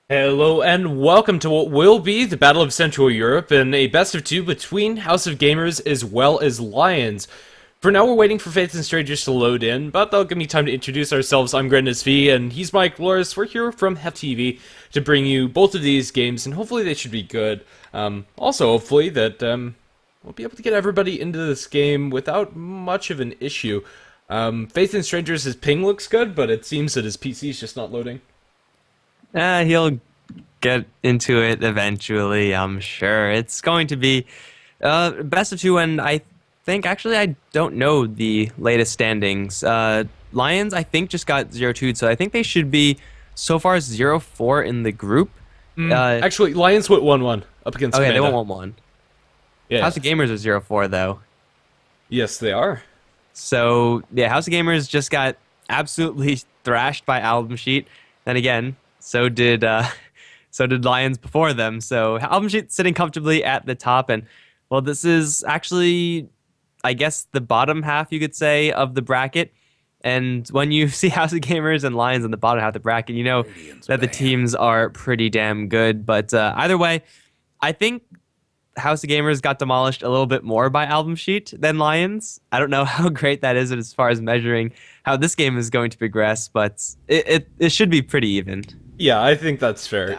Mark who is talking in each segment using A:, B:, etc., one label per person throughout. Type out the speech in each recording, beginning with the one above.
A: Hello and welcome to what will be the Battle of Central Europe in a best of two between House of Gamers as well as Lions. For now, we're waiting for Faith and Strangers to load in, but that'll give me time to introduce ourselves. I'm Grandis V, and he's Mike Loris. We're here from HefTV to bring you both of these games, and hopefully they should be good. Also, hopefully that we'll be able to get everybody into this game without much of an issue. Faith and Strangers' his ping looks good, but it seems that his PC's just not loading.
B: He'll get into it eventually, I'm sure. It's going to be best of two, and I think, actually, I don't know the latest standings. Lions, I think, just got 0-2, so I think they should be, so far, 0-4 in the group.
A: Actually, Lions went 1-1 up against
B: Okay,
A: Commando.
B: they won 1-1.
A: Yeah.
B: House of Gamers are 0-4, though.
A: Yes, they are.
B: So, yeah, House of Gamers just got absolutely thrashed by Album Sheet. Then again, so did Lions before them. So Album Sheet sitting comfortably at the top, and well, this is actually, I guess, the bottom half, you could say, of the bracket. And when you see House of Gamers and Lions in the bottom half of the bracket, you know that the teams are pretty damn good. But either way, I think House of Gamers got demolished a little bit more by Album Sheet than Lions. I don't know how great that is as far as measuring how this game is going to progress, but it should be pretty even.
A: Yeah, I think that's fair.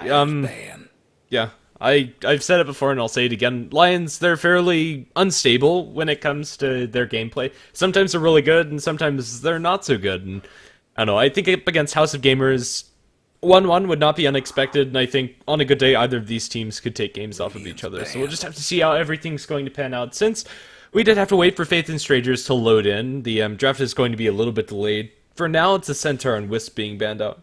A: Yeah, I've said it before and I'll say it again. Lions, they're fairly unstable when it comes to their gameplay. Sometimes they're really good and sometimes they're not so good. And I don't know, I think up against House of Gamers, 1-1 would not be unexpected, and I think on a good day either of these teams could take games off of each other. So we'll just have to see how everything's going to pan out. Since we did have to wait for Faith and Strangers to load in, the draft is going to be a little bit delayed. For now, it's a Centaur and Wisp being banned out.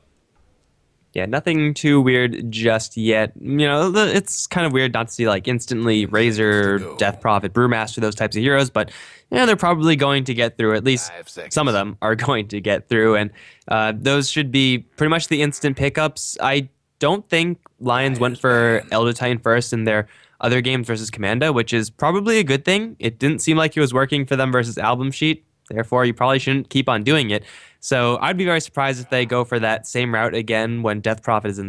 B: Yeah, nothing too weird just yet. You know, it's kind of weird not to see like instantly Razor, Death Prophet, Brewmaster, those types of heroes, but you know, they're probably going to get through. At least some of them are going to get through, and those should be pretty much the instant pickups. I don't think Lions went for Elder Titan first in their other games versus Commando, which is probably a good thing. It didn't seem like it was working for them versus Album Sheet. Therefore, you probably shouldn't keep on doing it. So I'd be very surprised if they go for that same route again when Death Prophet is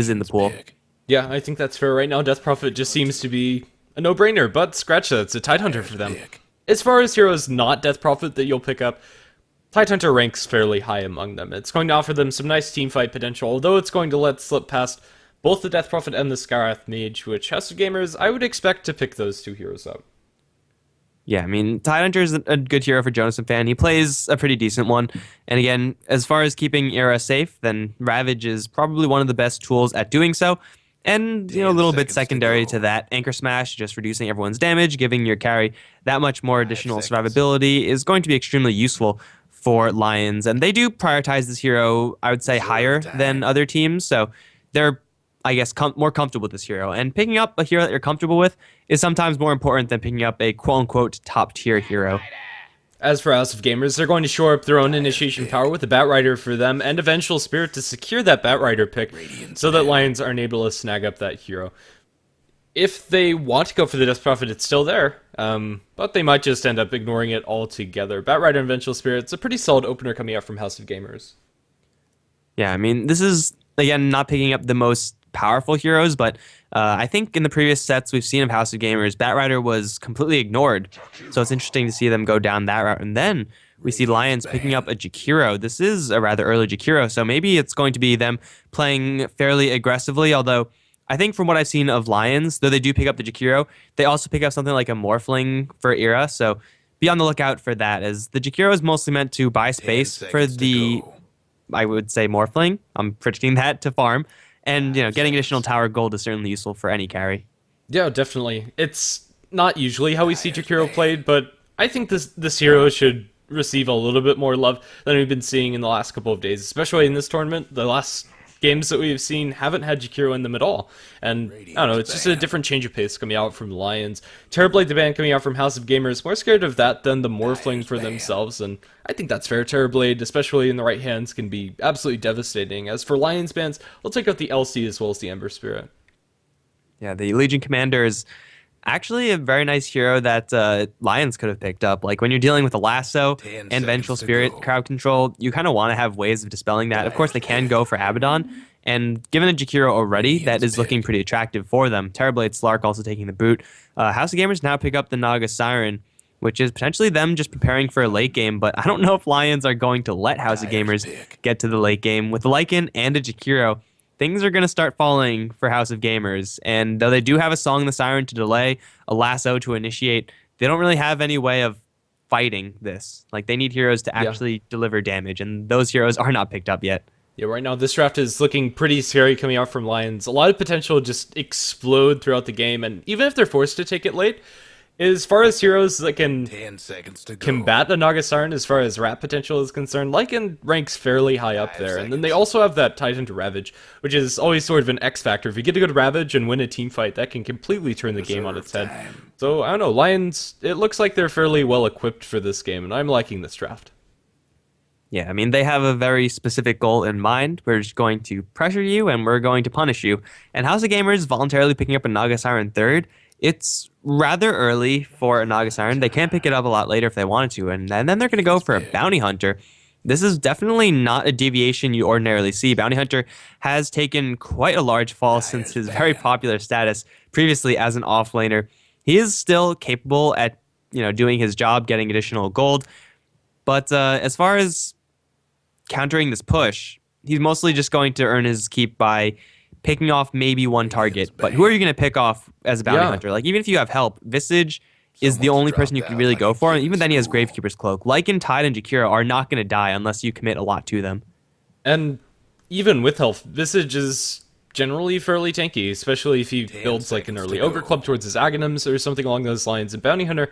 B: in the pool.
A: Yeah, I think that's fair. Right now, Death Prophet just seems to be a no-brainer, but scratch that, it's a Tidehunter for them. As far as heroes not Death Prophet that you'll pick up, Tidehunter ranks fairly high among them. It's going to offer them some nice teamfight potential, although it's going to let slip past both the Death Prophet and the Skarath Mage, which House of Gamers, I would expect to pick those two heroes up.
B: Yeah, I mean, Tidehunter is a good hero for Jonas and Fan. He plays a pretty decent one. And again, as far as keeping Era safe, then Ravage is probably one of the best tools at doing so. And, you know, a little bit secondary to that, Anchor Smash, just reducing everyone's damage, giving your carry that much more additional survivability is going to be extremely useful for Lions. And they do prioritize this hero, I would say, higher than other teams. So they're, I guess, more comfortable with this hero. And picking up a hero that you're comfortable with is sometimes more important than picking up a quote-unquote top-tier hero.
A: As for House of Gamers, they're going to shore up their own initiation power with the Batrider for them and Eventual Spirit to secure that Batrider pick so that Lions aren't able to snag up that hero. If they want to go for the Death Prophet, it's still there, but they might just end up ignoring it altogether. Batrider and Eventual Spirit's a pretty solid opener coming out from House of Gamers.
B: Yeah, I mean, this is, again, not picking up the most powerful heroes, but I think in the previous sets we've seen of House of Gamers, Batrider was completely ignored. So it's interesting to see them go down that route. And then we see Lions picking up a Jakiro. This is a rather early Jakiro, so maybe it's going to be them playing fairly aggressively, although I think from what I've seen of Lions, though they do pick up the Jakiro, they also pick up something like a Morphling for Era, so be on the lookout for that, as the Jakiro is mostly meant to buy space for the, I would say, Morphling. I'm predicting that to farm. And, you know, getting additional tower gold is certainly useful for any carry.
A: Yeah, definitely. It's not usually how we see Jakiro played, but I think this hero should receive a little bit more love than we've been seeing in the last couple of days, especially in this tournament. The last games that we've seen haven't had Jakiro in them at all. And, I don't know, it's just a different change of pace coming out from Lions. Terrorblade the band coming out from House of Gamers, more scared of that than the Morphling for themselves, and I think that's fair. Terrorblade, especially in the right hands, can be absolutely devastating. As for Lions bands, we'll take out the LC as well as the Ember Spirit.
B: Yeah, the Legion Commander is actually a very nice hero that Lions could have picked up. Like when you're dealing with a lasso and Vengeful Spirit crowd control, you kind of want to have ways of dispelling that. Of course, they can go for Abaddon, And given a Jakiro already, that is looking pretty attractive for them. Terrorblade Slark also taking the boot. House of Gamers now pick up the Naga Siren, which is potentially them just preparing for a late game, but I don't know if Lions are going to let House of Gamers get to the late game. With the Lycan and a Jakiro, things are going to start falling for House of Gamers. And though they do have a Song in the Siren to delay, a Lasso to initiate, they don't really have any way of fighting this. Like, they need heroes to actually deliver damage, and those heroes are not picked up yet.
A: Yeah, right now this draft is looking pretty scary coming out from Lions. A lot of potential to just explode throughout the game, and even if they're forced to take it late, as far as heroes that can
C: 10 seconds to go.
A: combat the Naga Siren, as far as rat potential is concerned, Lycan ranks fairly high up there. And then they also have that Titan to Ravage, which is always sort of an X factor. If you get a good Ravage and win a team fight, that can completely turn the game on its head. So, I don't know, Lions, it looks like they're fairly well equipped for this game, and I'm liking this draft.
B: Yeah, I mean, they have a very specific goal in mind. We're just going to pressure you, and we're going to punish you. And House of Gamers voluntarily picking up a Naga Siren third. It's rather early for a Naga Siren. They can pick it up a lot later if they wanted to, and then they're going to go for a Bounty Hunter. This is definitely not a deviation you ordinarily see. Bounty Hunter has taken quite a large fall since his very popular status previously as an offlaner. He is still capable at doing his job, getting additional gold, but as far as countering this push, he's mostly just going to earn his keep by picking off maybe one target. But who are you going to pick off as a bounty hunter? Like, even if you have help, Visage is the only person you can really go for. And even then, he has Gravekeeper's Cloak. Lycan, Tide, and Jakiro are not going to die unless you commit a lot to them.
A: And even with health, Visage is generally fairly tanky, especially if he builds like an early Ogre Club towards his Aghanims or something along those lines. And Bounty Hunter,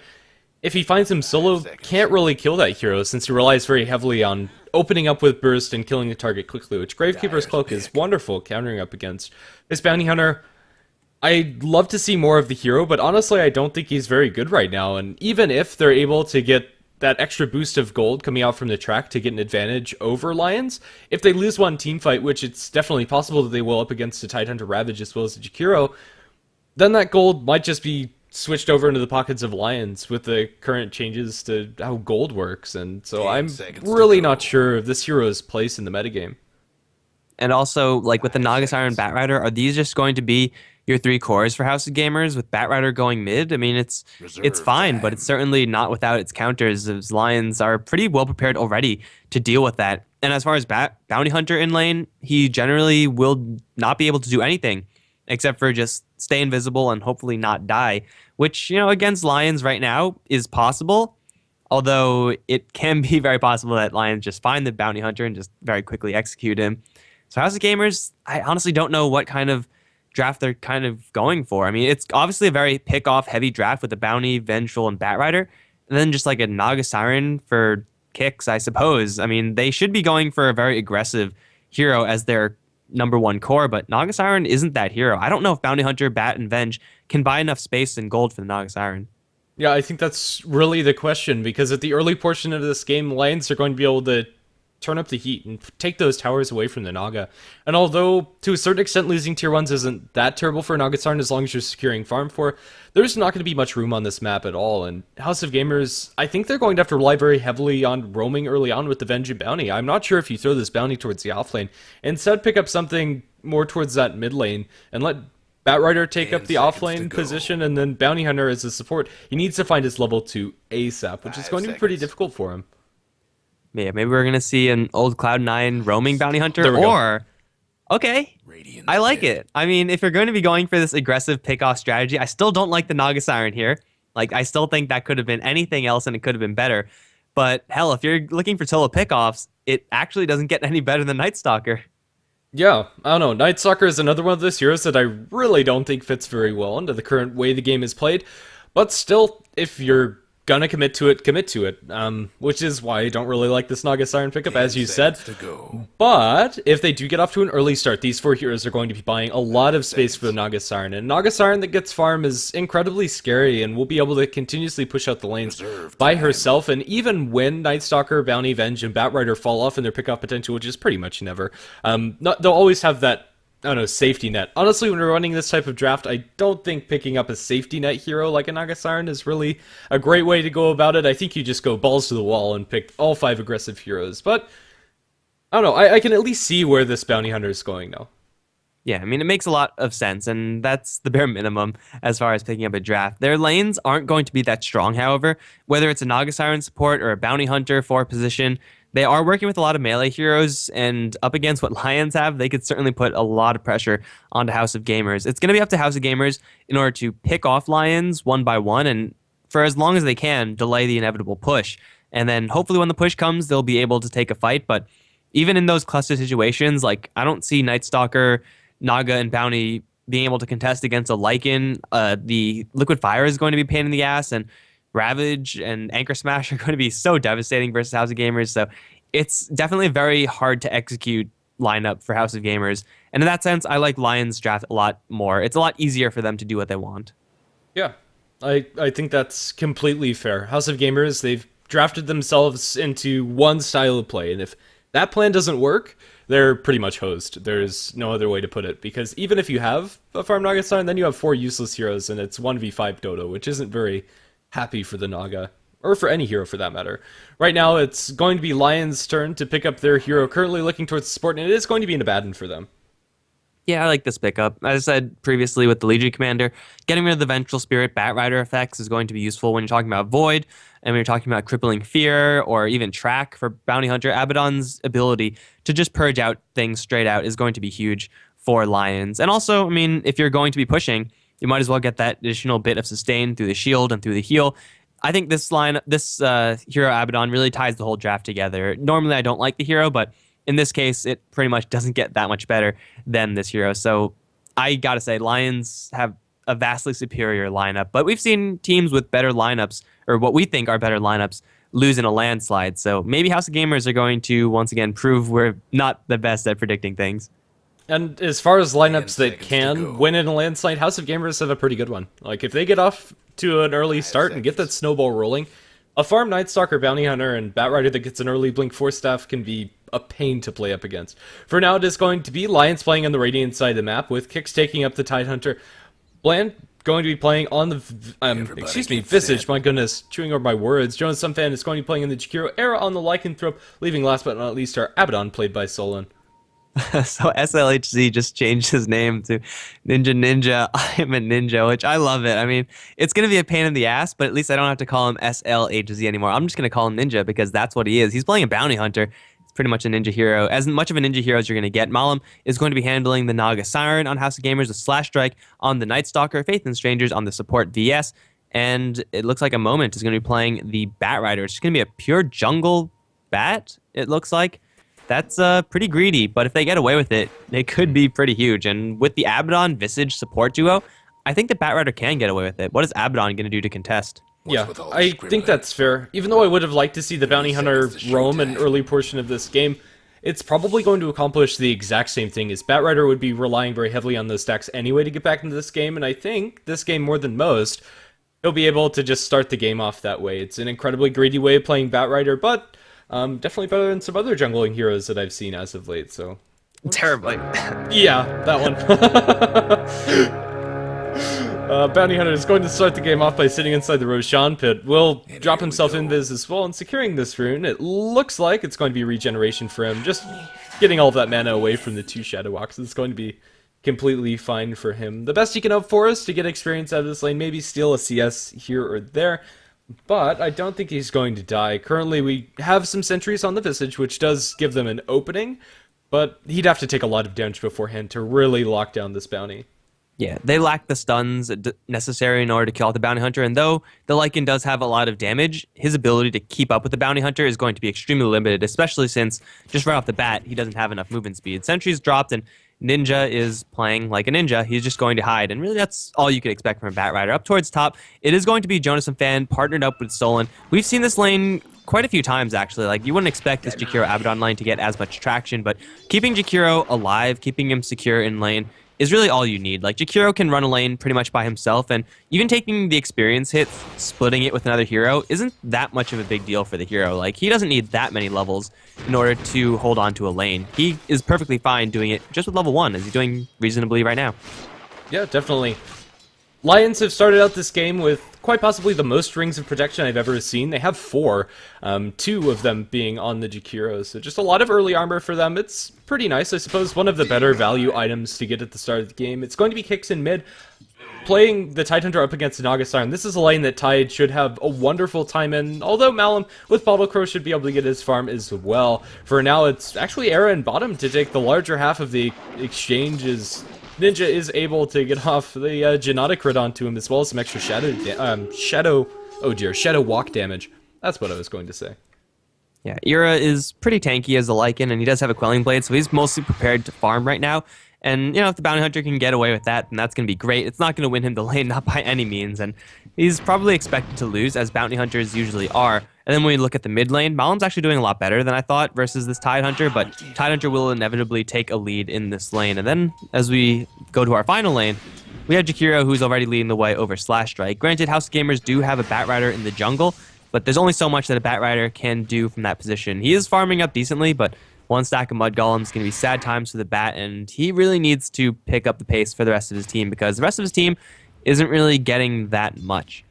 A: if he finds him solo, can't really kill that hero since he relies very heavily on opening up with burst and killing the target quickly, which Gravekeeper's Cloak is wonderful countering up against. This Bounty Hunter, I'd love to see more of the hero, but honestly I don't think he's very good right now, and even if they're able to get that extra boost of gold coming out from the track to get an advantage over Lions, if they lose one team fight, which it's definitely possible that they will up against a Tidehunter Ravage as well as a Jakiro, then that gold might just be switched over into the pockets of Lions with the current changes to how gold works, and so I'm really not sure of this hero's place in the metagame.
B: And also, like with the Naga Siren Batrider, are these just going to be your three cores for House of Gamers with Batrider going mid? I mean, it's fine, but it's certainly not without its counters, as Lions are pretty well prepared already to deal with that. And as far as Bounty Hunter in lane, he generally will not be able to do anything except for just stay invisible and hopefully not die, which, against Lions right now is possible, although it can be very possible that Lions just find the Bounty Hunter and just very quickly execute him. So House of Gamers, I honestly don't know what kind of draft they're kind of going for. I mean, it's obviously a very pick-off heavy draft with the Bounty, Vengeful, and Batrider, and then just like a Naga Siren for kicks, I suppose. I mean, they should be going for a very aggressive hero as their number one core, but Naga Siren isn't that hero. I don't know if Bounty Hunter, Bat, and Venge can buy enough space and gold for the Naga Siren.
A: Yeah, I think that's really the question, because at the early portion of this game, Lions are going to be able to turn up the heat and take those towers away from the Naga. And although, to a certain extent, losing tier 1s isn't that terrible for Naga Siren as long as you're securing farm for, there's not going to be much room on this map at all. And House of Gamers, I think they're going to have to rely very heavily on roaming early on with the Venge and Bounty. I'm not sure if you throw this Bounty towards the offlane. Instead, pick up something more towards that mid lane and let Batrider take up the offlane position, and then Bounty Hunter as a support. He needs to find his level 2 ASAP, which is going to be pretty difficult for him.
B: Yeah, maybe we're going to see an old Cloud9 roaming Bounty Hunter, or... Okay, I like it. I mean, if you're going to be going for this aggressive pick-off strategy, I still don't like the Naga Siren here. Like, I still think that could have been anything else, and it could have been better. But, hell, if you're looking for solo pick-offs, it actually doesn't get any better than Night Stalker.
A: Yeah, I don't know. Night Stalker is another one of those heroes that I really don't think fits very well into the current way the game is played. But still, if you're gonna commit to it, which is why I don't really like this Naga Siren pickup, as you said. But if they do get off to an early start, these four heroes are going to be buying a lot of space for the Naga Siren, and Naga Siren that gets farm is incredibly scary and will be able to continuously push out the lanes by herself. And even when Night Stalker, Bounty, Venge, and Batrider fall off in their pickup potential, which is pretty much never, they'll always have that, I don't know, safety net. Honestly, when we're running this type of draft, I don't think picking up a safety net hero like a Naga Siren is really a great way to go about it. I think you just go balls to the wall and pick all 5 aggressive heroes. But, I don't know, I can at least see where this Bounty Hunter is going now.
B: Yeah, I mean, it makes a lot of sense, and that's the bare minimum as far as picking up a draft. Their lanes aren't going to be that strong, however. Whether it's a Naga Siren support or a Bounty Hunter for a position, they are working with a lot of melee heroes, and up against what Lions have, they could certainly put a lot of pressure onto House of Gamers. It's going to be up to House of Gamers in order to pick off Lions one by one, and for as long as they can, delay the inevitable push. And then hopefully when the push comes, they'll be able to take a fight, but even in those cluster situations, like, I don't see Night Stalker, Naga, and Bounty being able to contest against a Lycan. The Liquid Fire is going to be a pain in the ass, and Ravage and Anchor Smash are going to be so devastating versus House of Gamers. So it's definitely a very hard to execute lineup for House of Gamers. And in that sense, I like Lions draft a lot more. It's a lot easier for them to do what they want.
A: Yeah, I think that's completely fair. House of Gamers, they've drafted themselves into one style of play, and if that plan doesn't work, they're pretty much hosed. There's no other way to put it, because even if you have a Farm Naga Sign, then you have 4 useless heroes, and it's 1v5 Dota, which isn't very happy for the Naga, or for any hero for that matter. Right now, it's going to be Lion's turn to pick up their hero, currently looking towards the support, and it is going to be an Abaddon for them.
B: Yeah, I like this pickup. As I said previously with the Legion Commander, getting rid of the Vengeful Spirit Bat Rider effects is going to be useful when you're talking about Void, and when you're talking about Crippling Fear, or even Track for Bounty Hunter. Abaddon's ability to just purge out things straight out is going to be huge for Lions. And also, I mean, if you're going to be pushing, you might as well get that additional bit of sustain through the shield and through the heal. I think this hero Abaddon really ties the whole draft together. Normally, I don't like the hero, but in this case, it pretty much doesn't get that much better than this hero. So I gotta say, Lions have a vastly superior lineup, but we've seen teams with better lineups, or what we think are better lineups, lose in a landslide. So maybe House of Gamers are going to once again prove we're not the best at predicting things.
A: And as far as lineups that can win in a landslide, House of Gamers have a pretty good one. Like, if they get off to an early start and get that snowball rolling, a Farm Night Stalker, Bounty Hunter, and Bat Rider that gets an early Blink Force Staff can be a pain to play up against. For now, it is going to be Lions playing on the Radiant side of the map, with Kix taking up the Tidehunter. Bland going to be playing on the, Visage, my goodness, chewing over my words. Jonas Sunfan is going to be playing in the Jakiro era on the Lycanthrope, leaving last but not least our Abaddon, played by Solon.
B: So SLHZ just changed his name to Ninja. I'm a ninja, which I love it. I mean, it's going to be a pain in the ass, but at least I don't have to call him SLHZ anymore. I'm just going to call him Ninja because that's what he is. He's playing a bounty hunter. It's pretty much a ninja hero. As much of a ninja hero as you're going to get. Malam is going to be handling the Naga Siren on House of Gamers, the Slash Strike on the Night Stalker, Faith and Strangers on the support VS, and it looks like a Moment is going to be playing the Bat Rider. It's going to be a pure jungle bat, it looks like. That's pretty greedy, but if they get away with it, it could be pretty huge. And with the Abaddon Visage support duo, I think the Bat Rider can get away with it. What is Abaddon going to do to contest?
A: Yeah, I think that's fair. Even though I would have liked to see the Bounty Hunter roam an early portion of this game, it's probably going to accomplish the exact same thing, as Bat Rider would be relying very heavily on those stacks anyway to get back into this game, and I think this game more than most, he'll be able to just start the game off that way. It's an incredibly greedy way of playing Bat Rider, but definitely better than some other jungling heroes that I've seen as of late, so...
B: Terribly.
A: Yeah, that one. Bounty Hunter is going to start the game off by sitting inside the Roshan pit. Will drop himself invis as well, and securing this rune, it looks like it's going to be regeneration for him. Just getting all of that mana away from the 2 Shadow Walks is going to be completely fine for him. The best he can hope for is to get experience out of this lane, maybe steal a CS here or there. But I don't think he's going to die. Currently, we have some sentries on the Visage, which does give them an opening, but he'd have to take a lot of damage beforehand to really lock down this bounty.
B: Yeah, they lack the stuns necessary in order to kill out the Bounty Hunter, and though the Lycan does have a lot of damage, his ability to keep up with the Bounty Hunter is going to be extremely limited, especially since, just right off the bat, he doesn't have enough movement speed. Sentry's dropped, and Ninja is playing like a ninja. He's just going to hide, and really that's all you could expect from a Bat Rider. Up towards top, it is going to be Jonas and Fan partnered up with Solon. We've seen this lane quite a few times, actually. Like, you wouldn't expect this Jakiro Abaddon lane to get as much traction, but keeping Jakiro alive, keeping him secure in lane, is really all you need. Like, Jakiro can run a lane pretty much by himself, and even taking the experience hit, splitting it with another hero, isn't that much of a big deal for the hero. Like, he doesn't need that many levels in order to hold on to a lane. He is perfectly fine doing it just with level 1, as he's doing reasonably right now.
A: Yeah, definitely. Lions have started out this game with quite possibly the most rings of protection I've ever seen. They have 4, 2 of them being on the Jakiro, so just a lot of early armor for them. It's pretty nice, I suppose. One of the better value items to get at the start of the game. It's going to be kicks in mid. Playing the Tidehunter up against Naga Siren, this is a lane that Tide should have a wonderful time in, although Malum with Bottle Crow should be able to get his farm as well. For now, it's actually Era and Bottom to take the larger half of the exchange, as Ninja is able to get off the Genetic crit onto him, as well as some extra Shadow Walk damage. That's what I was going to say.
B: Yeah, Era is pretty tanky as a Lycan, and he does have a Quelling Blade, so he's mostly prepared to farm right now. And, if the Bounty Hunter can get away with that, then that's going to be great. It's not going to win him the lane, not by any means, and he's probably expected to lose, as Bounty Hunters usually are. And then when we look at the mid lane, Malum's actually doing a lot better than I thought versus this Tidehunter, but Tidehunter will inevitably take a lead in this lane. And then, as we go to our final lane, we have Jakiro, who's already leading the way over Slash Strike. Granted, House of Gamers do have a Batrider in the jungle, but there's only so much that a Batrider can do from that position. He is farming up decently, but 1 stack of Mud Golems is going to be sad times for the Bat, and he really needs to pick up the pace for the rest of his team, because the rest of his team isn't really getting that much.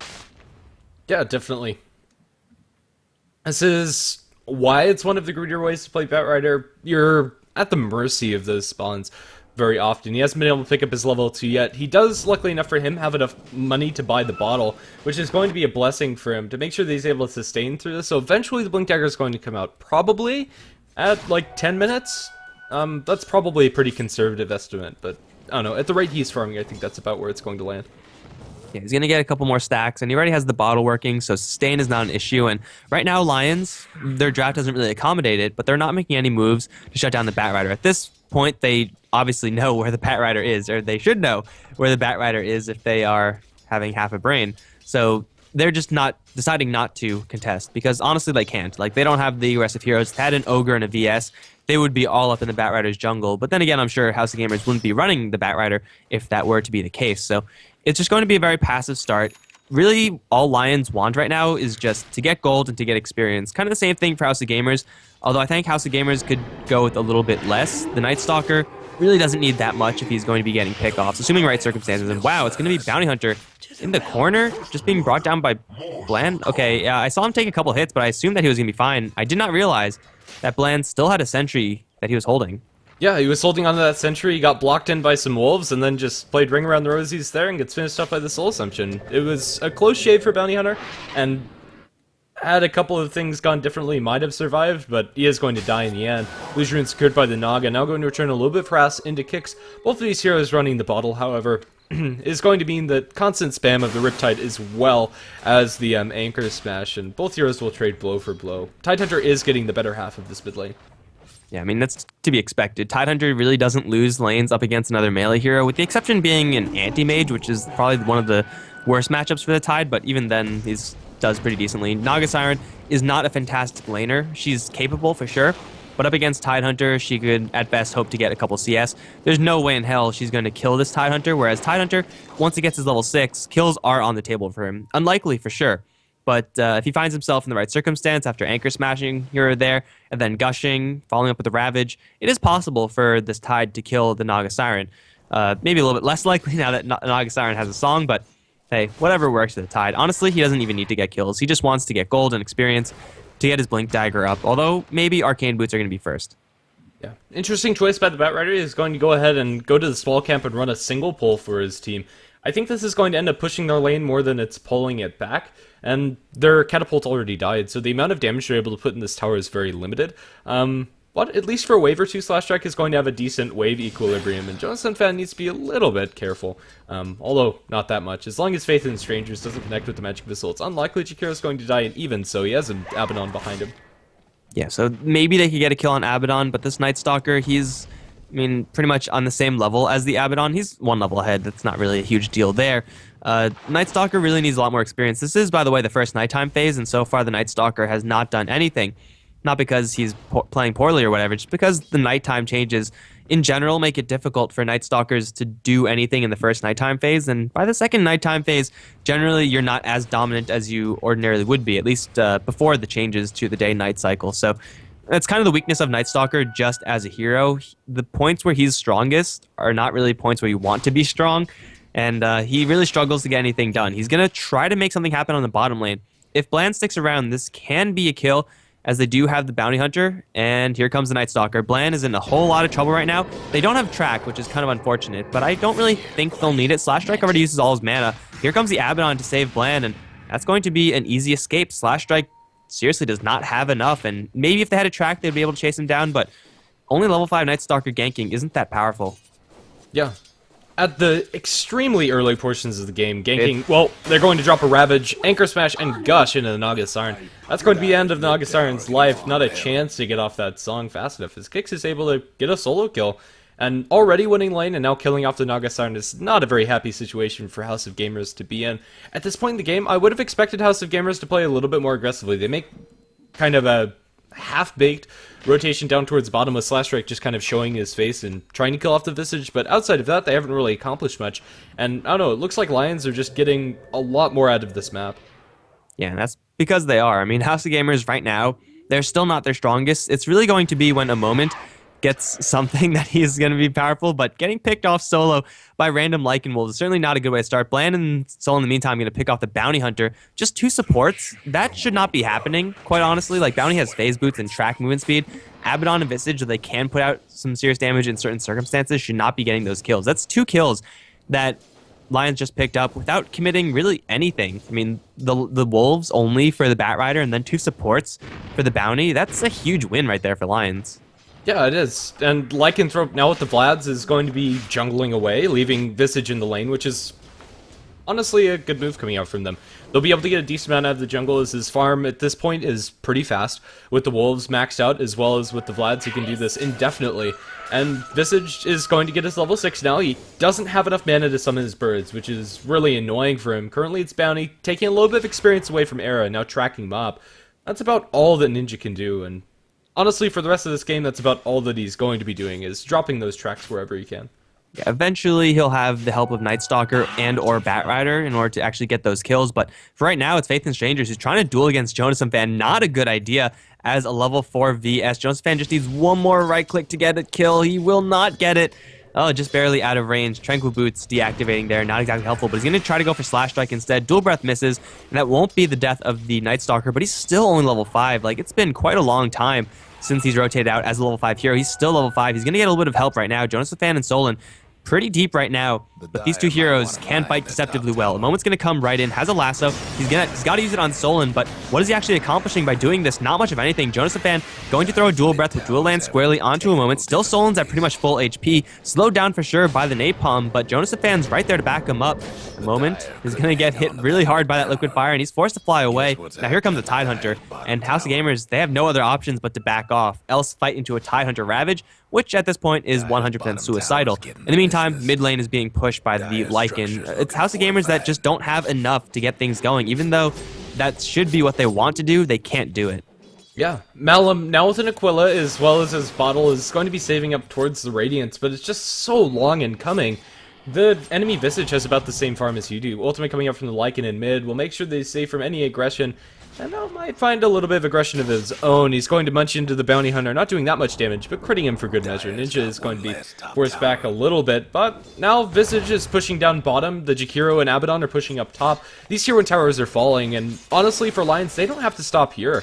A: Yeah, definitely. This is why it's one of the greedier ways to play Batrider. You're at the mercy of those spawns very often. He hasn't been able to pick up his level 2 yet. He does, luckily enough for him, have enough money to buy the bottle, which is going to be a blessing for him to make sure that he's able to sustain through this. So eventually the Blink Dagger is going to come out, probably at like 10 minutes. That's probably a pretty conservative estimate, but I don't know. At the rate he's farming, I think that's about where it's going to land.
B: Yeah, he's going to get a couple more stacks, and he already has the bottle working, so sustain is not an issue. And right now, Lions, their draft doesn't really accommodate it, but they're not making any moves to shut down the Batrider. At this point, they obviously know where the Batrider is, or they should know where the Batrider is if they are having half a brain. So they're just not deciding not to contest, because honestly, they can't. Like, they don't have the aggressive heroes. If they had an Ogre and a VS, they would be all up in the Batrider's jungle. But then again, I'm sure House of Gamers wouldn't be running the Batrider if that were to be the case. So it's just going to be a very passive start. Really, all Lions want right now is just to get gold and to get experience. Kind of the same thing for House of Gamers, although I think House of Gamers could go with a little bit less. The Night Stalker really doesn't need that much if he's going to be getting pickoffs, assuming right circumstances. And wow, it's going to be Bounty Hunter in the corner, just being brought down by Bland. Okay, I saw him take a couple hits, but I assumed that he was going to be fine. I did not realize that Bland still had a sentry that he was holding.
A: Yeah, he was holding onto that sentry, he got blocked in by some wolves, and then just played Ring Around the Rosies there and gets finished up by the Soul Assumption. It was a close shave for Bounty Hunter, and had a couple of things gone differently, might have survived, but he is going to die in the end. Illusion secured by the Naga, now going to return a little bit fast into kicks. Both of these heroes running the bottle, however, is going to mean the constant spam of the Riptide as well as the Anchor Smash, and both heroes will trade blow for blow. Tidehunter is getting the better half of this mid lane.
B: Yeah, I mean, that's to be expected. Tidehunter really doesn't lose lanes up against another melee hero, with the exception being an anti-mage, which is probably one of the worst matchups for the Tide, but even then, he does pretty decently. Naga Siren is not a fantastic laner. She's capable for sure, but up against Tidehunter, she could at best hope to get a couple CS. There's no way in hell she's going to kill this Tidehunter, whereas Tidehunter, once he gets his level 6, kills are on the table for him. Unlikely for sure. But if he finds himself in the right circumstance after anchor smashing here or there, and then gushing, following up with the Ravage, it is possible for this Tide to kill the Naga Siren. Maybe a little bit less likely now that Naga Siren has a song, but hey, whatever works for the Tide. Honestly, he doesn't even need to get kills. He just wants to get gold and experience to get his Blink Dagger up, although maybe Arcane Boots are going to be first.
A: Yeah, interesting choice by the Batrider. He's going to go ahead and go to the small camp and run a single pull for his team. I think this is going to end up pushing their lane more than it's pulling it back, and their catapult already died, so the amount of damage they're able to put in this tower is very limited. But at least for a wave or two, Slash Strike is going to have a decent wave equilibrium, and Jonathan Fan needs to be a little bit careful, although not that much. As long as Faith in Strangers doesn't connect with the Magic Missile, it's unlikely Jakiro is going to die, and even so, he has an Abaddon behind him. Yeah,
B: so maybe they could get a kill on Abaddon, but this Night Stalker, he's, pretty much on the same level as the Abaddon. He's one level ahead. That's not really a huge deal there. Night Stalker really needs a lot more experience. This is, by the way, the first nighttime phase, and so far the Night Stalker has not done anything. Not because he's playing poorly or whatever, just because the nighttime changes in general make it difficult for Night Stalkers to do anything in the first nighttime phase, and by the second nighttime phase, generally you're not as dominant as you ordinarily would be, at least before the changes to the day-night cycle. So that's kind of the weakness of Night Stalker just as a hero. The points where he's strongest are not really points where you want to be strong. and he really struggles to get anything done. He's going to try to make something happen on the bottom lane. If Bland sticks around, this can be a kill, as they do have the Bounty Hunter, and here comes the Night Stalker. Bland is in a whole lot of trouble right now. They don't have track, which is kind of unfortunate, but I don't really think they'll need it. Slash Strike already uses all his mana. Here comes the Abaddon to save Bland, and that's going to be an easy escape. Slash Strike seriously does not have enough, and maybe if they had a track, they'd be able to chase him down, but only level 5 Night Stalker ganking isn't that powerful.
A: Yeah. At the extremely early portions of the game, ganking, well, they're going to drop a Ravage, Anchor Smash, and Gush into the Naga Siren. That's going to be the end of Naga Siren's life. Not a chance to get off that song fast enough, as Kix is able to get a solo kill. And already winning lane and now killing off the Naga Siren is not a very happy situation for House of Gamers to be in. At this point in the game, I would have expected House of Gamers to play a little bit more aggressively. They make kind of a half-baked rotation down towards bottom with Slash Strike just kind of showing his face and trying to kill off the Visage, but outside of that, they haven't really accomplished much. And I don't know, it looks like Lions are just getting a lot more out of this map.
B: Yeah, and that's because they are. I mean, House of Gamers right now, they're still not their strongest. It's really going to be when a moment gets something that he's going to be powerful, but getting picked off solo by random Lycan Wolves is certainly not a good way to start. Bland and Soul in the meantime going to pick off the Bounty Hunter. Just 2 supports. That should not be happening, quite honestly. Like, Bounty has phase boots and track movement speed. Abaddon and Visage, though they can put out some serious damage in certain circumstances, should not be getting those kills. That's 2 kills that Lions just picked up without committing really anything. I mean, the Wolves only for the Bat Rider and then 2 supports for the Bounty. That's a huge win right there for Lions.
A: Yeah, it is. And Lycanthrope now with the Vlads is going to be jungling away, leaving Visage in the lane, which is honestly a good move coming out from them. They'll be able to get a decent amount out of the jungle, as his farm at this point is pretty fast. With the Wolves maxed out, as well as with the Vlads, he can do this indefinitely. And Visage is going to get his level 6 now. He doesn't have enough mana to summon his birds, which is really annoying for him. Currently it's Bounty, taking a little bit of experience away from Era, now tracking Mob. That's about all that Ninja can do, and honestly, for the rest of this game, that's about all that he's going to be doing, is dropping those tracks wherever he can.
B: Yeah, eventually, he'll have the help of Night Stalker and or Bat Rider in order to actually get those kills, but for right now, it's Faith in Strangers who's trying to duel against Jonas and Fan. Not a good idea as a level 4 VS. Jonas Fan just needs one more right-click to get a kill. He will not get it. Oh, just barely out of range. Tranquil Boots deactivating there, not exactly helpful, but he's going to try to go for Slash Strike instead. Dual Breath misses, and that won't be the death of the Night Stalker, but he's still only level 5. Like, it's been quite a long time since he's rotated out as a level 5 hero. He's still level 5. He's going to get a little bit of help right now. Jonas Fan and Solon pretty deep right now, but these 2 heroes can fight deceptively well. A moment's going to come right in, has a lasso. He's got to use it on Solon, but what is he actually accomplishing by doing this? Not much of anything. Jonas Fan going to throw a Dual Breath with Dual Land squarely onto a moment. Still Solon's at pretty much full HP. Slowed down for sure by the Napalm, but Jonas Fan's right there to back him up. A moment is going to get hit really hard by that Liquid Fire, and he's forced to fly away. Now here comes the Tide Hunter, and House of Gamers, they have no other options but to back off, else fight into a Tide Hunter Ravage, which at this point is 100% suicidal. In the meantime, mid lane is being pushed by the Lycan. It's House of Gamers that just don't have enough to get things going. Even though that should be what they want to do, they can't do it.
A: Yeah, Malum, now with an Aquila, as well as his bottle, is going to be saving up towards the Radiance, but it's just so long in coming. The enemy Visage has about the same farm as you do. Ultimate coming up from the Lycan in mid will make sure they save from any aggression, and now might find a little bit of aggression of his own. He's going to munch into the Bounty Hunter, not doing that much damage, but critting him for good measure. Ninja is going to be forced back a little bit, but now Visage is pushing down bottom. The Jakiro and Abaddon are pushing up top. These tier 1 towers are falling, and honestly, for Lions, they don't have to stop here.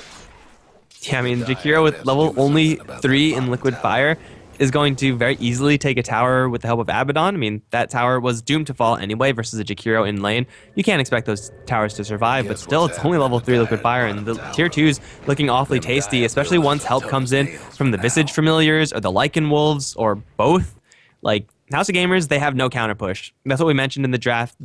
B: Yeah, I mean, Jakiro with level only 3 in Liquid Fire is going to very easily take a tower with the help of Abaddon. I mean, that tower was doomed to fall anyway versus a Jakiro in lane. You can't expect those towers to survive, but still, it's only level 3 Liquid Fire, and the tier 2's looking awfully tasty, especially once help comes in from the Visage Familiars or the Lycan Wolves or both. Like, House of Gamers, they have no counter push. That's what we mentioned in the draft.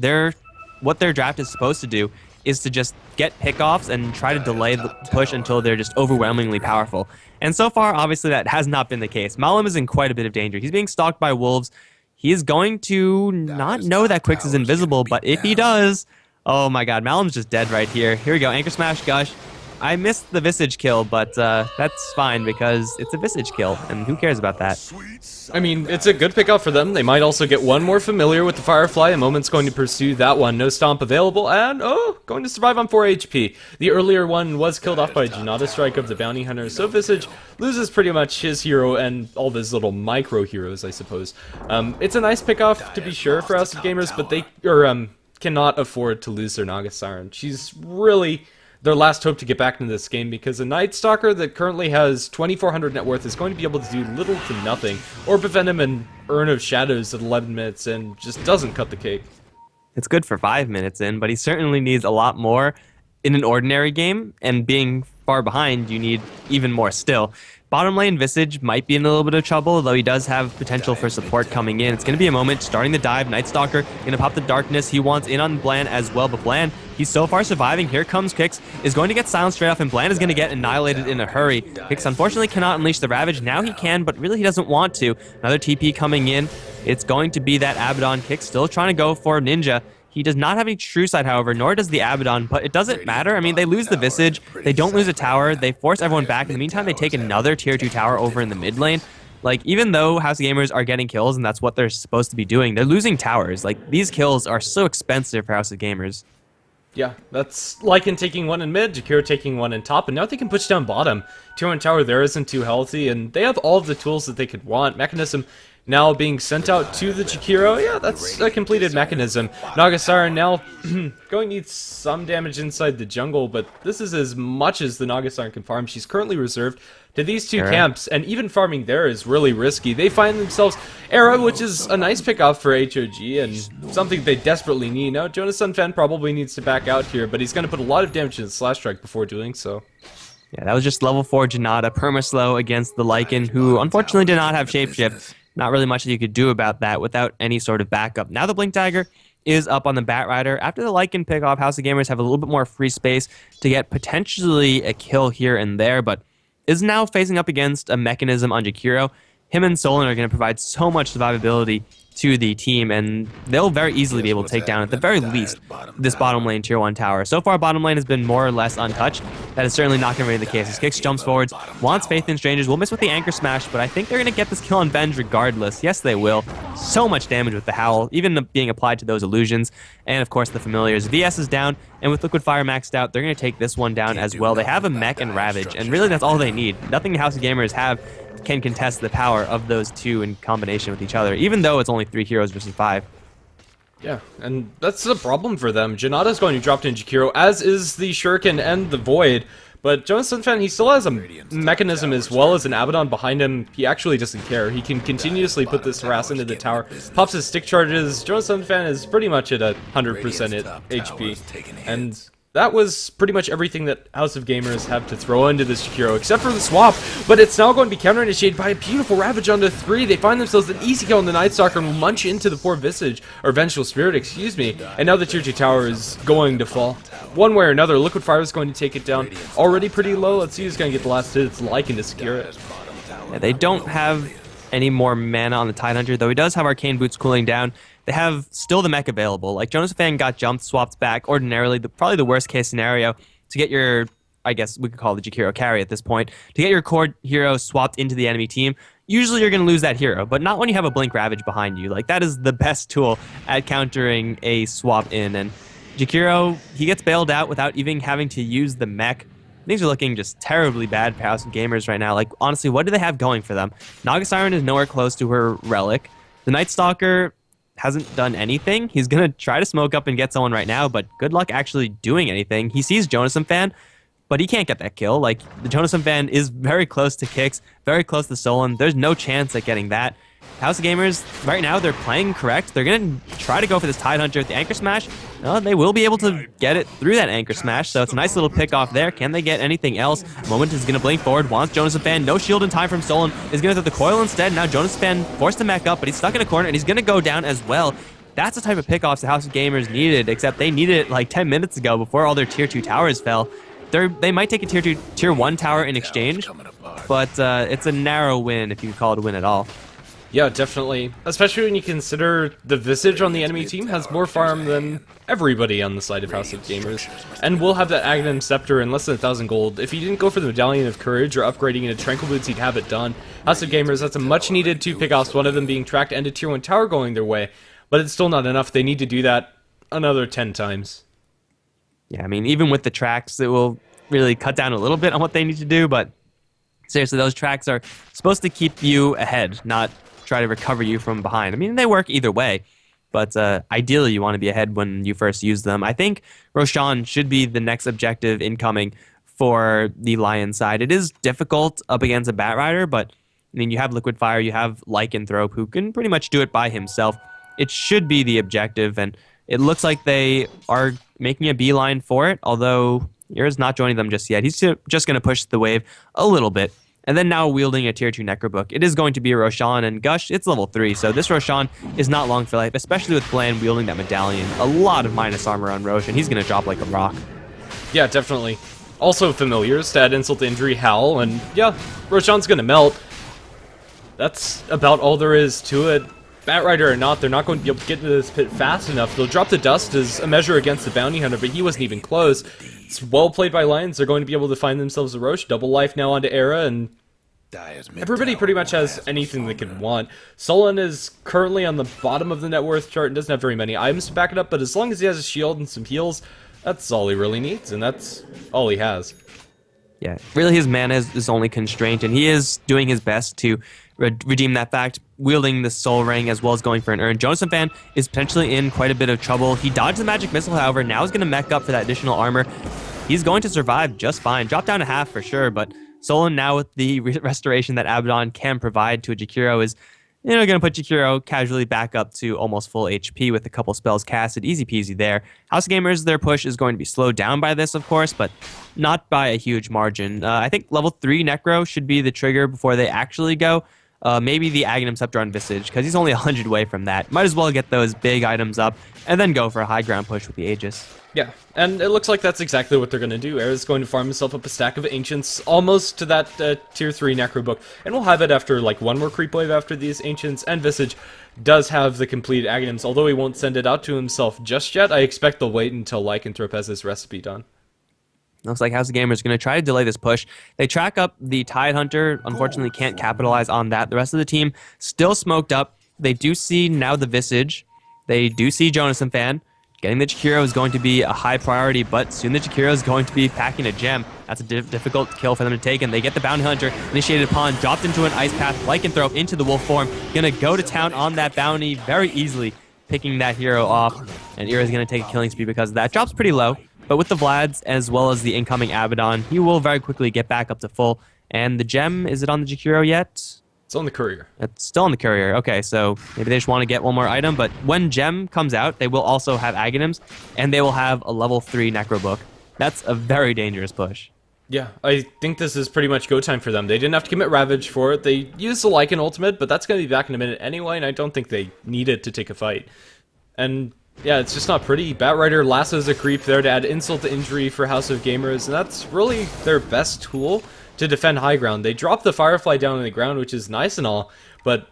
B: What their draft is supposed to do is to just get pickoffs and try to delay the push until they're just overwhelmingly powerful. And so far, obviously, that has not been the case. Malum is in quite a bit of danger. He's being stalked by wolves. He is going to not know that Quix is invisible, but if he does, oh my god, Malum's just dead right here. Here we go, Anchor Smash Gush. I missed the Visage kill, but that's fine because it's a Visage kill, and who cares about that?
A: I mean, it's a good pickoff for them. They might also get one more familiar with the Firefly. A moment's going to pursue that one. No stomp available, and going to survive on 4 HP. The earlier one was killed off by Janata Strike of the Bounty Hunter, so Visage loses pretty much his hero and all of his little micro heroes, I suppose. It's a nice pickoff to be sure for House of Gamers, but they cannot afford to lose their Naga Siren. She's really their last hope to get back into this game, because a Night Stalker that currently has 2,400 net worth is going to be able to do little to nothing, or prevent him an Urn of Shadows at 11 minutes and just doesn't cut the cake.
B: It's good for 5 minutes in, but he certainly needs a lot more in an ordinary game, and being far behind, you need even more still. Bottom lane Visage might be in a little bit of trouble, though he does have potential for support coming in. It's going to be a moment, starting the dive. Night Stalker going to pop the darkness. He wants in on Bland as well, but Bland, he's so far surviving. Here comes Kix, is going to get silenced straight off, and Bland is going to get annihilated in a hurry. Kix unfortunately cannot unleash the Ravage. Now he can, but really he doesn't want to. Another TP coming in. It's going to be that Abaddon. Kix still trying to go for Ninja. He does not have any True Sight, however, nor does the Abaddon, but it doesn't matter. I mean, they lose the Visage, they don't lose a tower, they force everyone back. In the meantime, they take another tier 2 tower over in the mid lane. Like, even though House of Gamers are getting kills, and that's what they're supposed to be doing, they're losing towers. Like, these kills are so expensive for House of Gamers.
A: Yeah, that's Lycan taking one in mid, Jakiro taking one in top, and now they can push down bottom. Tier 1 tower there isn't too healthy, and they have all of the tools that they could want. Mechanism now being sent out to the Jakiro. Yeah, that's a completed mechanism. Naga Siren now going to need some damage inside the jungle, but this is as much as the Naga Siren can farm. She's currently reserved to these two camps, and even farming there is really risky. They find themselves Era, which is a nice pickoff for HoG, and something they desperately need. Now, Jonas Sunfan probably needs to back out here, but he's going to put a lot of damage in the Slash Strike before doing so.
B: Yeah, that was just level 4 Janata, perma-slow against the Lycan, who unfortunately did not have Shapeshift. Not really much that you could do about that without any sort of backup. Now the Blink Dagger is up on the Batrider. After the Lycan pick-off, House of Gamers have a little bit more free space to get potentially a kill here and there, but is now facing up against a mechanism on Jakiro. Him and Solon are going to provide so much survivability to the team, and they'll very easily be able to take down, at the very least, this bottom lane tier 1 tower. So far, bottom lane has been more or less untouched. That is certainly not going to be the case. As Kix jumps forwards, wants Faith in Strangers, will miss with the Anchor Smash, but I think they're going to get this kill on Venge regardless. Yes, they will. So much damage with the Howl, even being applied to those illusions, and of course the Familiars. VS is down, and with Liquid Fire maxed out, they're going to take this one down as well. They have a Mech and Ravage, and really that's all they need. Nothing House of Gamers have can contest the power of those two in combination with each other, even though it's only 3 heroes versus 5.
A: Yeah, and that's the problem for them. Janata's going to drop in Jakiro, as is the Shuriken and the Void, but Jonas Sunfan, he still has a mechanism as well as an Abaddon behind him. He actually doesn't care. He can continuously put this harass into the tower, pops his stick charges. Jonas Sunfan is pretty much at 100% HP, and that was pretty much everything that House of Gamers have to throw into this Jakiro, except for the swap, but it's now going to be counter-initiated by a beautiful Ravage onto 3. They find themselves an easy kill on the Night Stalker and will munch into the poor Visage, or Vengeful Spirit, excuse me, and now the tier 2 tower is going to fall. One way or another, Liquid Fire is going to take it down. Already pretty low. Let's see who's going to get the last hit. It's Lycan to secure it.
B: Yeah, they don't have any more mana on the Tidehunter, though he does have Arcane Boots cooling down. They have still the mech available. Like, Jonas Fan got jumped, swapped back. Ordinarily, probably the worst case scenario to get your, I guess we could call the Jakiro carry at this point, to get your core hero swapped into the enemy team. Usually you're going to lose that hero, but not when you have a Blink Ravage behind you. Like, that is the best tool at countering a swap in. And Jakiro, he gets bailed out without even having to use the mech. Things are looking just terribly bad for House of Gamers right now. Like, honestly, what do they have going for them? Naga Siren is nowhere close to her relic. The Night Stalker hasn't done anything. He's going to try to smoke up and get someone right now, but good luck actually doing anything. He sees Jonas Fan, but he can't get that kill. Like, the Jonas Fan is very close to Kix, very close to Solon. There's no chance at getting that. House of Gamers, right now, they're playing correct. They're going to try to go for this Tidehunter with the Anchor Smash. They will be able to get it through that Anchor Smash, so it's a nice little pick off there. Can they get anything else? Moment is going to blink forward, wants Jonas Fan. No shield in time from Solon. Is going to throw the coil instead. Now Jonas Fan forced to mech up, but he's stuck in a corner, and he's going to go down as well. That's the type of pickoffs the House of Gamers needed, except they needed it like 10 minutes ago before all their tier 2 towers fell. They might take a tier 1 tower in exchange, but it's a narrow win if you could call it a win at all.
A: Yeah, definitely. Especially when you consider the Visage on the enemy team has more farm than everybody on the side of House of Gamers. And will have that Aghanim Scepter in less than 1,000 gold. If he didn't go for the Medallion of Courage or upgrading into Tranquil Boots, he'd have it done. House of Gamers, that's a much needed 2 pickoffs, one of them being tracked and a tier 1 tower going their way. But it's still not enough. They need to do that another 10 times.
B: Yeah, I mean, even with the tracks, it will really cut down a little bit on what they need to do, but seriously, those tracks are supposed to keep you ahead, not try to recover you from behind. I mean, they work either way, but ideally you want to be ahead when you first use them. I think Roshan should be the next objective incoming for the Lion side. It is difficult up against a Batrider, but I mean, you have Liquid Fire, you have Lycanthrope, who can pretty much do it by himself. It should be the objective, and it looks like they are making a beeline for it, although Ira's not joining them just yet. He's just going to push the wave a little bit. And then now wielding a tier 2 Necrobook. It is going to be a Roshan, and Gush, it's level 3, so this Roshan is not long for life, especially with Bland wielding that Medallion. A lot of minus armor on Roshan. He's going to drop like a rock.
A: Yeah, definitely. Also familiars to add insult to injury, Howl, and yeah, Roshan's going to melt. That's about all there is to it. Batrider or not, they're not going to be able to get into this pit fast enough. They'll drop the dust as a measure against the Bounty Hunter, but he wasn't even close. It's well played by Lions. They're going to be able to find themselves a Roche. Double life now onto Era, and everybody pretty much has anything they could want. Sullen is currently on the bottom of the net worth chart and doesn't have very many items to back it up, but as long as he has a shield and some heals, that's all he really needs, and that's all he has.
B: Yeah, really his mana is his only constraint, and he is doing his best to redeem that fact, wielding the Soul Ring as well as going for an Urn. Jonathan Fan is potentially in quite a bit of trouble. He dodged the Magic Missile, however, now he's going to mech up for that additional armor. He's going to survive just fine. Drop down to half for sure, but Solon now with the restoration that Abaddon can provide to a Jakiro is, going to put Jakiro casually back up to almost full HP with a couple spells casted. Easy peasy there. House of Gamers, their push is going to be slowed down by this, of course, but not by a huge margin. I think level 3 Necro should be the trigger before they actually go. Maybe the Aghanim Scepter on Visage, because he's only 100 away from that. Might as well get those big items up, and then go for a high ground push with the Aegis.
A: Yeah, and it looks like that's exactly what they're going to do. Era's going to farm himself up a stack of Ancients, almost to that tier 3 Necrobook, and we'll have it after like one more creep wave after these Ancients, and Visage does have the completed Aghanims. Although he won't send it out to himself just yet, I expect they'll wait until Lycanthrope has his recipe done.
B: Looks like House of Gamers is going to try to delay this push. They track up the Tide Hunter. Unfortunately, can't capitalize on that. The rest of the team still smoked up. They do see now the Visage. They do see Jonathan Fan. Getting the Jakiro is going to be a high priority, but soon the Jakiro is going to be packing a gem. That's a difficult kill for them to take, and they get the Bounty Hunter initiated upon, dropped into an Ice Path, Lycanthrope into the Wolf form. Gonna go to town on that Bounty very easily, picking that hero off, and Ira's gonna take a killing spree because of that. Drops pretty low, but with the Vlads as well as the incoming Abaddon, he will very quickly get back up to full. And the gem, is it on the Jakiro yet?
A: It's on the Courier.
B: It's still on the Courier. Okay, so maybe they just want to get one more item, but when Gem comes out, they will also have Aghanims, and they will have a level 3 Necrobook. That's a very dangerous push.
A: Yeah, I think this is pretty much go time for them. They didn't have to commit Ravage for it. They used the Lycan ultimate, but that's going to be back in a minute anyway, and I don't think they need it to take a fight. And yeah, it's just not pretty. Batrider lassos a creep there to add insult to injury for House of Gamers, and that's really their best tool to defend high ground. They drop the Firefly down on the ground, which is nice and all, but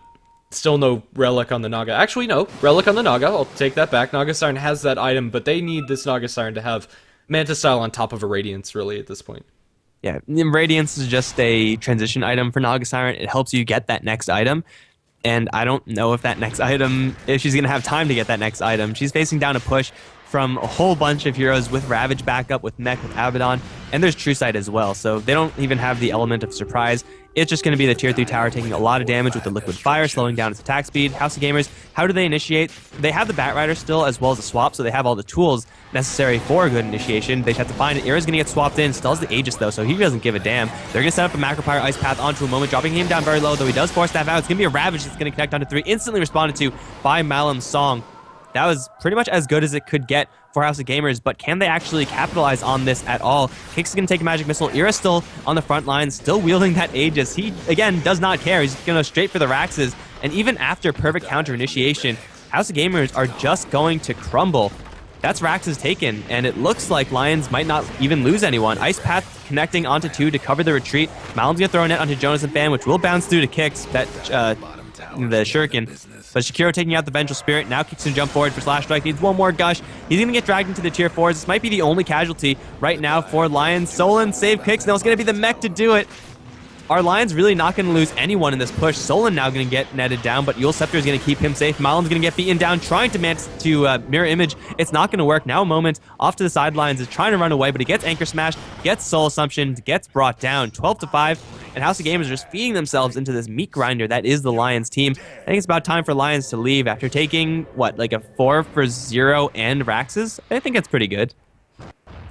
A: still no Relic on the Naga. Actually, no, Relic on the Naga. I'll take that back. Naga Siren has that item, but they need this Naga Siren to have Manta Style on top of a Radiance, really, at this point.
B: Yeah, Radiance is just a transition item for Naga Siren. It helps you get that next item, and I don't know if that next item, if she's going to have time to get that next item. She's facing down a push from a whole bunch of heroes with Ravage backup, with Mech, with Abaddon, and there's True Sight as well, so they don't even have the element of surprise. It's just going to be the tier 3 tower taking a lot of damage with the Liquid Fire, slowing down its attack speed. House of Gamers, how do they initiate? They have the Batrider still, as well as the swap, so they have all the tools necessary for a good initiation. They just have to find it. Ira's going to get swapped in, still has the Aegis though, so he doesn't give a damn. They're going to set up a Macropyre Ice Path onto a moment, dropping him down very low, though he does force that out. It's going to be a Ravage that's going to connect onto 3, instantly responded to by Malam's Song. That was pretty much as good as it could get for House of Gamers, but can they actually capitalize on this at all? Kix is going to take a Magic Missile. Ira still on the front line, still wielding that Aegis. He, again, does not care. He's going to go straight for the Raxes, and even after perfect counter initiation, House of Gamers are just going to crumble. That's Raxes taken, and it looks like Lions might not even lose anyone. Ice Path connecting onto 2 to cover the retreat. Malam's going to throw a net onto Jonas and Fan, which will bounce through to Kix. That the shuriken. But Shakiro taking out the Vengeful Spirit, now kicks and jump forward for Slash Strike, needs one more gush. He's going to get dragged into the tier 4s. This might be the only casualty right now for Lions. Solon save kicks, now it's going to be the mech to do it. Are Lions really not going to lose anyone in this push? Solon now going to get netted down, but Kiilstofte is going to keep him safe. Malon's going to get beaten down, trying to mirror image. It's not going to work. Now Moment off to the sidelines is trying to run away, but he gets Anchor Smash, gets Soul Assumption, gets brought down 12-5. And House of Gamers are just feeding themselves into this meat grinder that is the Lions team. I think it's about time for Lions to leave after taking, what, like a 4-for-0 and Raxes? I think that's pretty good.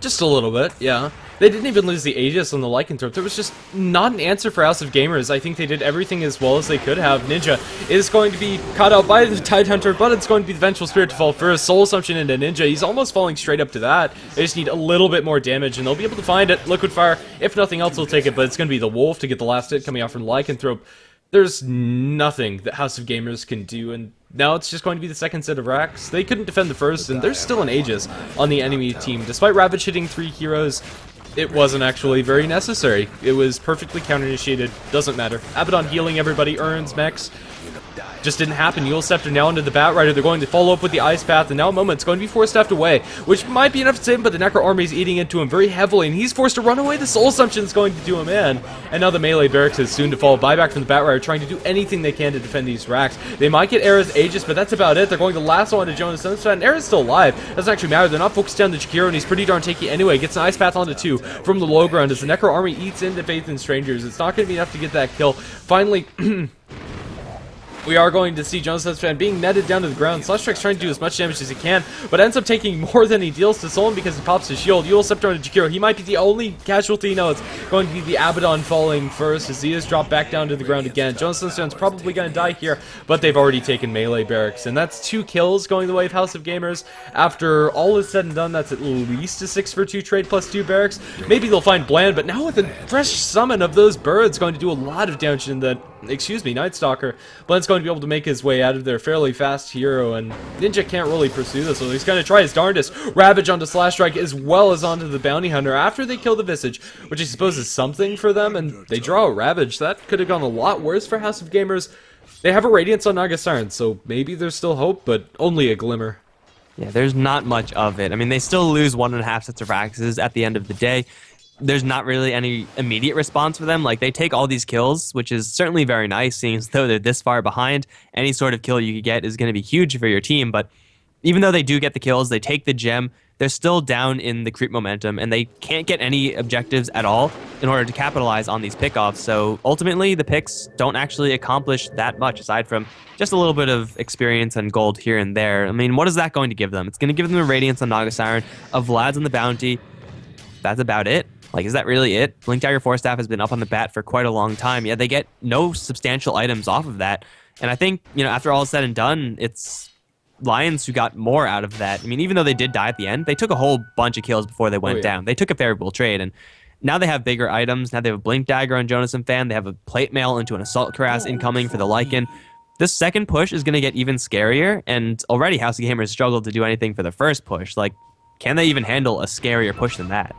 A: Just a little bit, yeah. They didn't even lose the Aegis on the Lycanthrope. There was just not an answer for House of Gamers. I think they did everything as well as they could have. Ninja is going to be caught out by the Tidehunter, but it's going to be the Vengeful Spirit to fall first. Soul Assumption into Ninja. He's almost falling straight up to that. They just need a little bit more damage, and they'll be able to find it. Liquid Fire, if nothing else, will take it, but it's going to be the Wolf to get the last hit coming out from Lycanthrope. There's nothing that House of Gamers can do, and now it's just going to be the second set of racks. They couldn't defend the first, and there's still an Aegis on the enemy team. Despite Ravage hitting 3 heroes, it wasn't actually very necessary. It was perfectly counter-initiated. Doesn't matter. Abaddon healing everybody, earns mechs. Just didn't happen. Kiilstofte now into the Bat Rider. They're going to follow up with the Ice Path, and now Moment's going to be forced staffed away, which might be enough to save him, but the Necro Army is eating into him very heavily, and he's forced to run away. The Soul Assumption is going to do him in, and now the melee barracks is soon to fall. Buyback from the Bat Rider, trying to do anything they can to defend these racks. They might get Era's Aegis, but that's about it. They're going to lasso onto Jonas Sunshine, and Era's still alive. Doesn't actually matter. They're not focused down the Jakiro, and he's pretty darn tanky anyway. Gets an Ice Path onto 2 from the low ground as the Necro Army eats into Faith in Strangers. It's not going to be enough to get that kill. Finally, we are going to see Jonas Sunshine being netted down to the ground. Slash Strike's trying to do as much damage as he can, but ends up taking more than he deals to Solon because he pops his shield. Kiilstofte onto Jakiro. He might be the only casualty. No, it's going to be the Abaddon falling first as he is dropped back down to the ground again. Jonas Sunshine's probably going to die here, but they've already taken melee barracks, and that's 2 kills going the way of House of Gamers. After all is said and done, that's at least a 6-for-2 trade plus 2 barracks. Maybe they'll find Bland, but now with a fresh summon of those birds going to do a lot of damage in the, Night Stalker. Bland's going to be able to make his way out of there fairly fast hero, and Ninja can't really pursue this, so he's going to try his darndest. Ravage onto Slash Strike as well as onto the Bounty Hunter after they kill the Visage, which I suppose is something for them, and they draw a Ravage. That could have gone a lot worse for House of Gamers. They have a Radiance on Naga Siren, so maybe there's still hope, but only a glimmer.
B: Yeah, there's not much of it. I mean, they still lose 1.5 sets of Raxes at the end of the day. There's not really any immediate response for them. Like, they take all these kills, which is certainly very nice, seeing as though they're this far behind. Any sort of kill you could get is going to be huge for your team, but even though they do get the kills, they take the gem, they're still down in the creep momentum, and they can't get any objectives at all in order to capitalize on these pickoffs. So ultimately, the picks don't actually accomplish that much, aside from just a little bit of experience and gold here and there. I mean, what is that going to give them? It's going to give them a Radiance on Naga Siren, a Vlad's on the Bounty. That's about it. Like, is that really it? Blink Dagger Force Staff has been up on the bat for quite a long time. Yeah, they get no substantial items off of that. And I think, after all is said and done, it's Lions who got more out of that. I mean, even though they did die at the end, they took a whole bunch of kills before they went down. They took a favorable trade, and now they have bigger items. Now they have a Blink Dagger on Jonas and Fan. They have a Plate Mail into an Assault Cuirass incoming for the Lycan. This second push is going to get even scarier, and already House of Gamers struggled to do anything for the first push. Like, can they even handle a scarier push than that?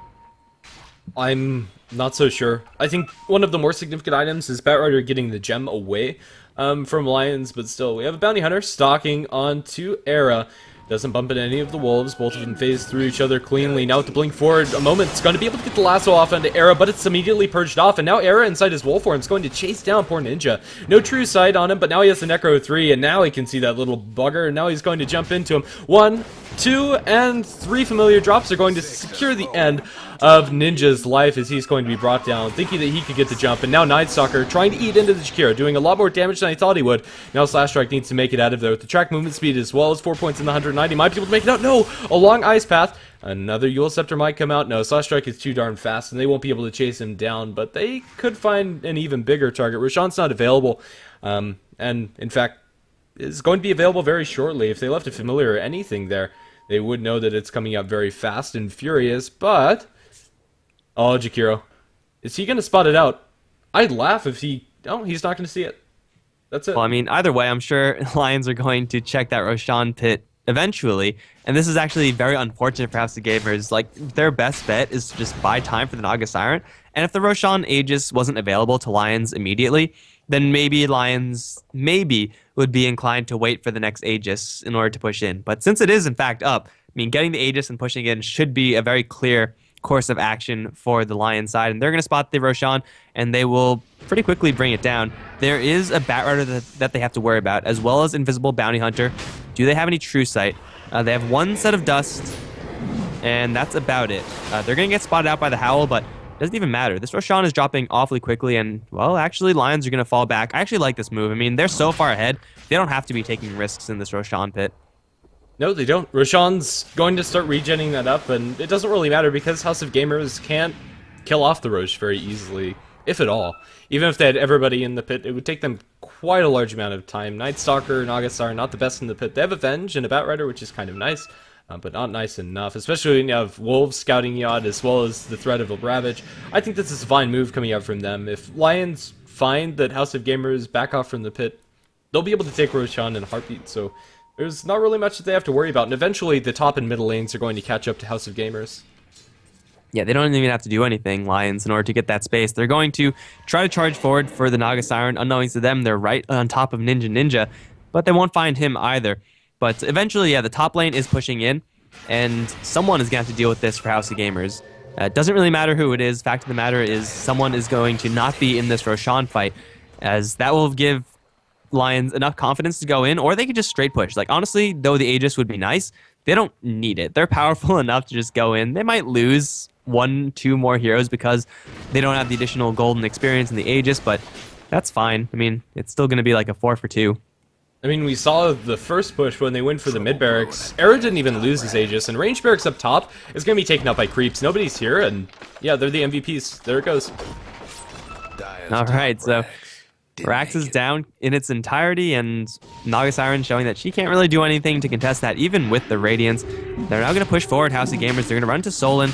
A: I'm not so sure. I think one of the more significant items is Batrider getting the gem away from Lions, but still, we have a Bounty Hunter stalking onto Era. Doesn't bump into any of the wolves. Both of them phase through each other cleanly. Now with the blink forward, a moment, it's going to be able to get the lasso off onto Era, but it's immediately purged off, and now Era inside his wolf form is going to chase down poor Ninja. No true sight on him, but now he has the Necro 3, and now he can see that little bugger, and now he's going to jump into him. 1, 2, and 3 familiar drops are going to secure the end of Ninja's life as he's going to be brought down, thinking that he could get the jump, and now Night Stalker trying to eat into the Jakiro, doing a lot more damage than I thought he would. Now Slash Strike needs to make it out of there with the track movement speed as well as 4 points in the 190. Might be able to make it out. No! A long Ice Path. Another Kiilstofte might come out. No, Slash Strike is too darn fast, and they won't be able to chase him down, but they could find an even bigger target. Roshan's not available, and in fact, is going to be available very shortly. If they left a familiar or anything there, they would know that it's coming out very fast and furious, but oh, Jakiro. Is he going to spot it out? I'd laugh if he... Oh, he's not going to see it. That's it.
B: Well, I mean, either way, I'm sure Lions are going to check that Roshan pit eventually. And this is actually very unfortunate for House of Gamers. Like, their best bet is to just buy time for the Naga Siren. And if the Roshan Aegis wasn't available to Lions immediately, then maybe Lions would be inclined to wait for the next Aegis in order to push in. But since it is in fact up, I mean, getting the Aegis and pushing in should be a very clear course of action for the Lions side, and they're going to spot the Roshan, and they will pretty quickly bring it down. There is a Batrider that they have to worry about, as well as Invisible Bounty Hunter. Do they have any True Sight? They have one set of Dust, and that's about it. They're going to get spotted out by the Howl, but it doesn't even matter. This Roshan is dropping awfully quickly, and, well, actually, Lions are going to fall back. I actually like this move. I mean, they're so far ahead, they don't have to be taking risks in this Roshan pit.
A: No, they don't. Roshan's going to start regenning that up, and it doesn't really matter because House of Gamers can't kill off the Rosh very easily, if at all. Even if they had everybody in the pit, it would take them quite a large amount of time. Nightstalker and Augustar are not the best in the pit. They have Avenge and a Batrider, which is kind of nice, but not nice enough, especially when you have Wolves scouting Yod as well as the threat of a Ravage. I think this is a fine move coming out from them. If Lions find that House of Gamers back off from the pit, they'll be able to take Roshan in a heartbeat, so there's not really much that they have to worry about, and eventually the top and middle lanes are going to catch up to House of Gamers.
B: Yeah, they don't even have to do anything, Lions, in order to get that space. They're going to try to charge forward for the Naga Siren. Unknowing to them, they're right on top of Ninja, but they won't find him either. But eventually, yeah, the top lane is pushing in, and someone is going to have to deal with this for House of Gamers. It doesn't really matter who it is. Fact of the matter is someone is going to not be in this Roshan fight, as that will give Lions enough confidence to go in, or they could just straight push. Like, honestly, though the Aegis would be nice, they don't need it. They're powerful enough to just go in. They might lose 1-2 more heroes because they don't have the additional golden experience in the Aegis, but that's fine. I mean, it's still going to be like a 4 for 2.
A: I mean, we saw the first push when they went for the mid barracks. Era didn't even lose his Aegis, and range barracks up top is going to be taken out by creeps. Nobody's here, and yeah, they're the MVPs. There it goes.
B: All right, so Rax is down in its entirety, and Naga Siren showing that she can't really do anything to contest that, even with the Radiance. They're now going to push forward House of Gamers. They're going to run to Solon.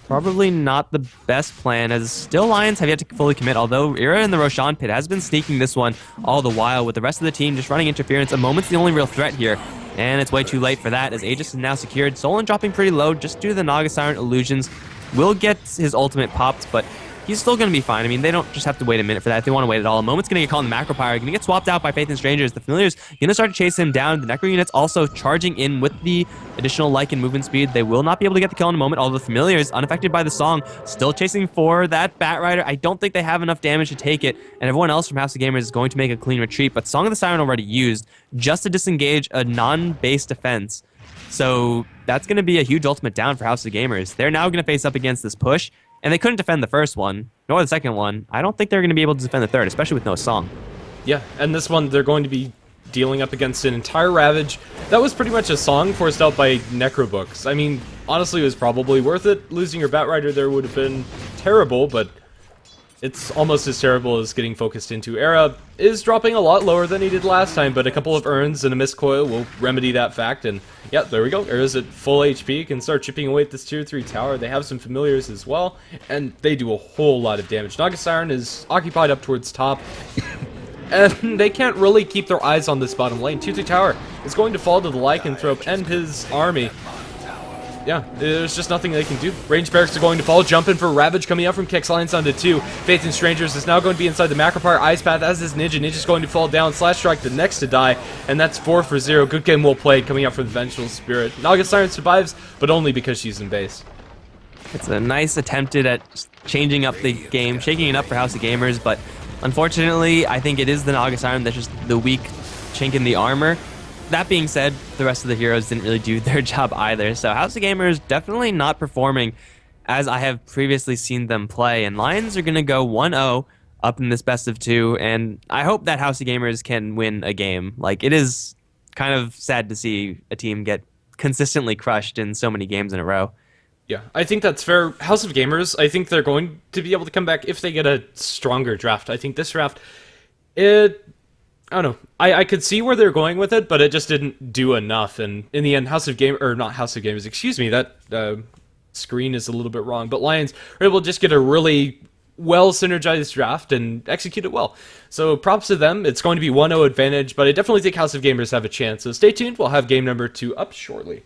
B: Probably not the best plan, as still Lions have yet to fully commit, although Ira in the Roshan pit has been sneaking this one all the while, with the rest of the team just running interference. A moment's the only real threat here, and it's way too late for that, as Aegis is now secured. Solon dropping pretty low just due to the Naga Siren illusions. Will get his ultimate popped, but he's still going to be fine. I mean, they don't just have to wait a minute for that. If they want to wait at all, a moment's going to get caught in the Macro Pyre. Going to get swapped out by Faith and Strangers. The Familiar's going to start to chase him down. The Necro units also charging in with the additional Lycan movement speed. They will not be able to get the kill in a moment, although the Familiar's, unaffected by the song, still chasing for that Batrider. I don't think they have enough damage to take it, and everyone else from House of Gamers is going to make a clean retreat, but Song of the Siren already used just to disengage a non-base defense. So that's going to be a huge ultimate down for House of Gamers. They're now going to face up against this push, and they couldn't defend the first one, nor the second one. I don't think they're going to be able to defend the third, especially with no song.
A: Yeah, and this one, they're going to be dealing up against an entire Ravage. That was pretty much a song forced out by Necrobooks. I mean, honestly, it was probably worth it. Losing your Batrider there would have been terrible, but it's almost as terrible as getting focused into. Era is dropping a lot lower than he did last time, but a couple of urns and a miscoil will remedy that fact, and yeah, there we go. Era's at full HP, can start chipping away at this tier 3 tower. They have some familiars as well, and they do a whole lot of damage. Naga Siren is occupied up towards top, and they can't really keep their eyes on this bottom lane. Tier 3 tower is going to fall to the Lycanthrope and his army. Yeah, there's just nothing they can do. Range barracks are going to fall. Jumping for Ravage coming out from Kex Lions down to 2. Faith and Strangers is now going to be inside the Macropire Ice Path, as is Ninja. Ninja's going to fall down. Slash Strike the next to die, and that's 4 for 0. Good game well played coming out from the Vengeful Spirit. Naga Siren survives, but only because she's in base.
B: It's a nice attempted at changing up the game, shaking it up for House of Gamers, but unfortunately, I think it is the Naga Siren that's just the weak chink in the armor. That being said, the rest of the heroes didn't really do their job either, so House of Gamers definitely not performing as I have previously seen them play, and Lions are going to go 1-0 up in this best of 2, and I hope that House of Gamers can win a game. Like, it is kind of sad to see a team get consistently crushed in so many games in a row.
A: Yeah, I think that's fair. House of Gamers, I think they're going to be able to come back if they get a stronger draft. I think this draft, I don't know. I could see where they're going with it, but it just didn't do enough. And in the end, House of Gamers, excuse me, that screen is a little bit wrong. But Lions are able to just get a really well synergized draft and execute it well. So props to them. It's going to be 1-0 advantage, but I definitely think House of Gamers have a chance. So stay tuned. We'll have game number 2 up shortly.